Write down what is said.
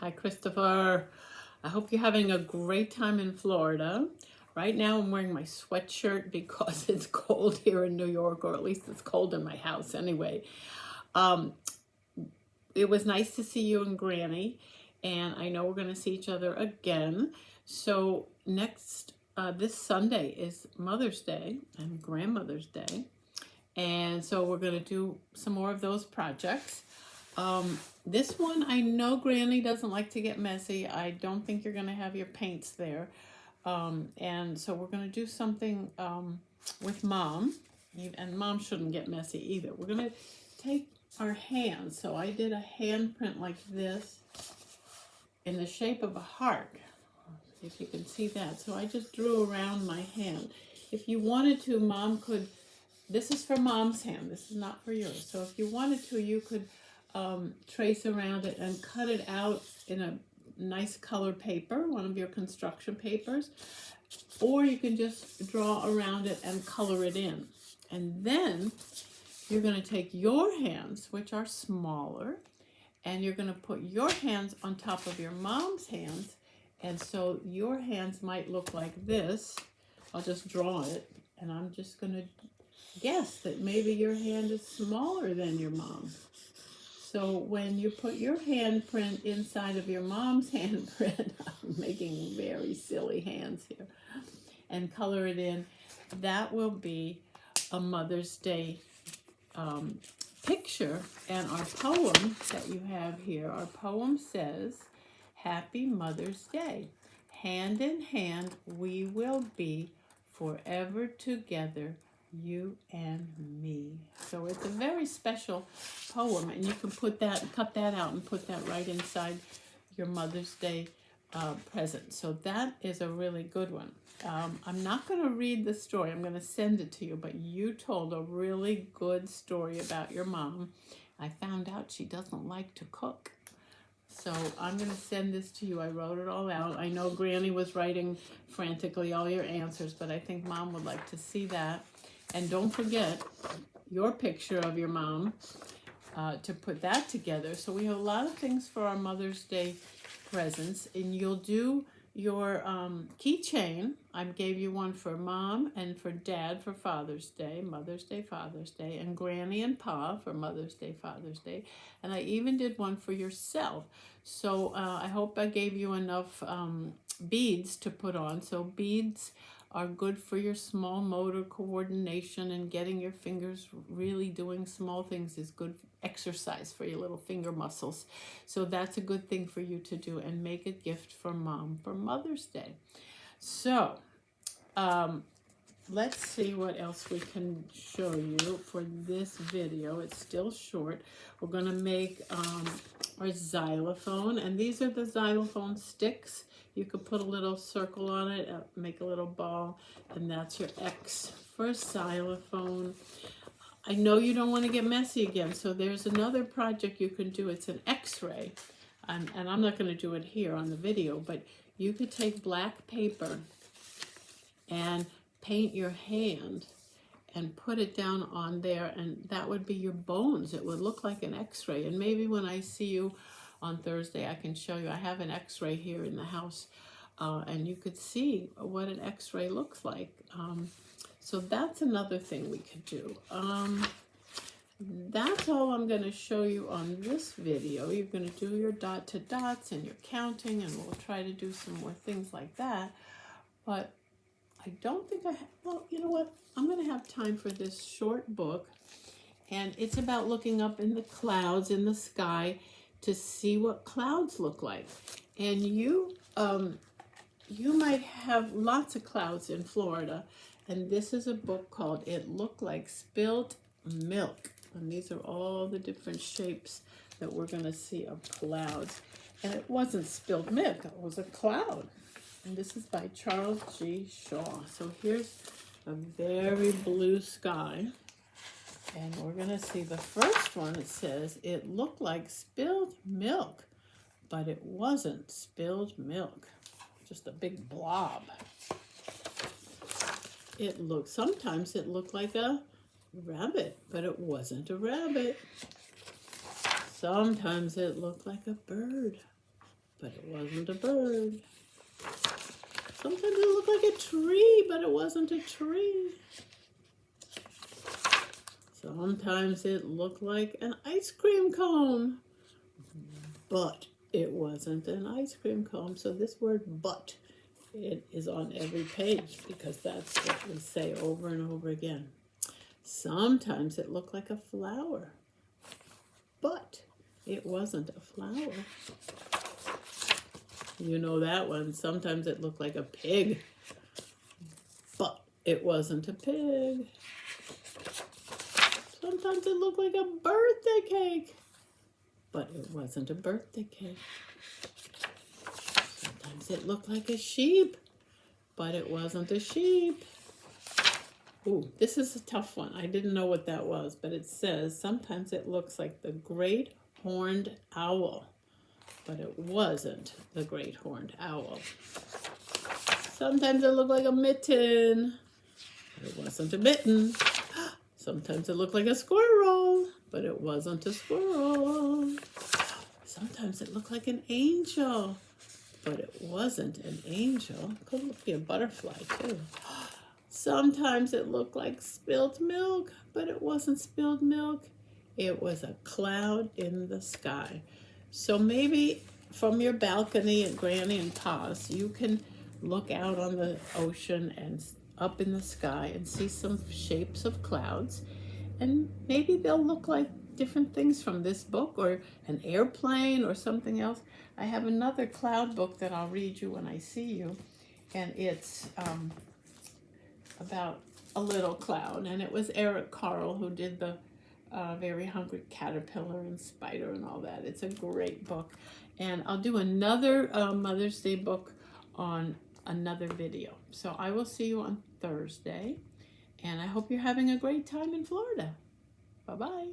Hi, Christopher. I hope you're having a great time in Florida. Right now, I'm wearing my sweatshirt because it's cold here in New York, or at least it's cold in my house anyway. Um, it was nice to see you and Granny, and I know we're going to see each other again. So, this Sunday is Mother's Day and Grandmother's Day. And so we're going to do some more of those projects. This one, I know Granny doesn't like to get messy. I don't think you're going to have your paints there. And so we're going to do something with Mom. And Mom shouldn't get messy either. We're going to take our hands. So I did a handprint like this in the shape of a heart. If you can see that. So I just drew around my hand. If you wanted to, Mom could. This is for Mom's hand. This is not for yours. So if you wanted to, you could trace around it and cut it out in a nice color paper, one of your construction papers, or you can just draw around it and color it in. And then you're going to take your hands, which are smaller, and you're going to put your hands on top of your mom's hands. And so your hands might look like this. I'll just draw it, and I'm just going to guess that maybe your hand is smaller than your mom's. So when you put your handprint inside of your mom's handprint, I'm making very silly hands here, and color it in, that will be a Mother's Day picture. And our poem that you have here, our poem says, Happy Mother's Day. Hand in hand we will be forever together, you and me. So it's a very special poem, and you can cut that out and put that right inside your Mother's Day present. So that is a really good one. I'm not going to read the story. I'm going to send it to you, but you told a really good story about your mom. I found out she doesn't like to cook. So I'm going to send this to you. I wrote it all out. I know Granny was writing frantically all your answers, but I think Mom would like to see that. And don't forget your picture of your mom to put that together. So we have a lot of things for our Mother's Day presents. And you'll do your keychain. I gave you one for Mom and for Dad for Father's Day, Mother's Day, Father's Day, and Granny and Pa for Mother's Day, Father's Day. And I even did one for yourself. So I hope I gave you enough beads to put on. So beads are good for your small motor coordination, and getting your fingers really doing small things is good exercise for your little finger muscles. So that's a good thing for you to do, and make a gift for Mom for Mother's Day. So let's see what else we can show you for this video. It's still short. We're going to make our xylophone, and these are the xylophone sticks. You could put a little circle on it, make a little ball, and that's your X for xylophone. I know you don't want to get messy again, so there's another project you can do. It's an X-ray, and I'm not going to do it here on the video, but you could take black paper and paint your hand and put it down on there, and that would be your bones. It would look like an X-ray. And maybe when I see you on Thursday, I can show you. I have an X-ray here in the house, and you could see what an X-ray looks like. So that's another thing we could do. That's all I'm going to show you on this video. You're going to do your dot to dots and your counting, and we'll try to do some more things like that. But I don't think well, you know what? I'm going to have time for this short book, and it's about looking up in the clouds in the sky to see what clouds look like. And you might have lots of clouds in Florida, and this is a book called It Looked Like Spilled Milk. And these are all the different shapes that we're going to see of clouds. And it wasn't spilled milk, it was a cloud. And this is by Charles G. Shaw. So here's a very blue sky. And we're going to see the first one. It says, it looked like spilled milk, but it wasn't spilled milk. Just a big blob. Sometimes it looked like a rabbit, but it wasn't a rabbit. Sometimes it looked like a bird, but it wasn't a bird. Sometimes it looked like a tree, but it wasn't a tree. Sometimes it looked like an ice cream cone, but it wasn't an ice cream cone. So this word but, it is on every page because that's what we say over and over again. Sometimes it looked like a flower, but it wasn't a flower. You know that one. Sometimes it looked like a pig, but it wasn't a pig. Sometimes it looked like a birthday cake, but it wasn't a birthday cake. Sometimes it looked like a sheep, but it wasn't a sheep. Ooh, this is a tough one. I didn't know what that was, but it says sometimes it looks like the great horned owl, but it wasn't the great horned owl. Sometimes it looked like a mitten, but it wasn't a mitten. Sometimes it looked like a squirrel, but it wasn't a squirrel. Sometimes it looked like an angel, but it wasn't an angel. Could be a butterfly too. Sometimes it looked like spilled milk, but it wasn't spilled milk. It was a cloud in the sky. So maybe from your balcony at Granny and Pa's, you can look out on the ocean and up in the sky and see some shapes of clouds. And maybe they'll look like different things from this book or an airplane or something else. I have another cloud book that I'll read you when I see you. And it's about a little cloud. And it was Eric Carle who did the Very Hungry Caterpillar and Spider and all that. It's a great book. And I'll do another Mother's Day book on another video. So I will see you on Thursday. And I hope you're having a great time in Florida. Bye-bye.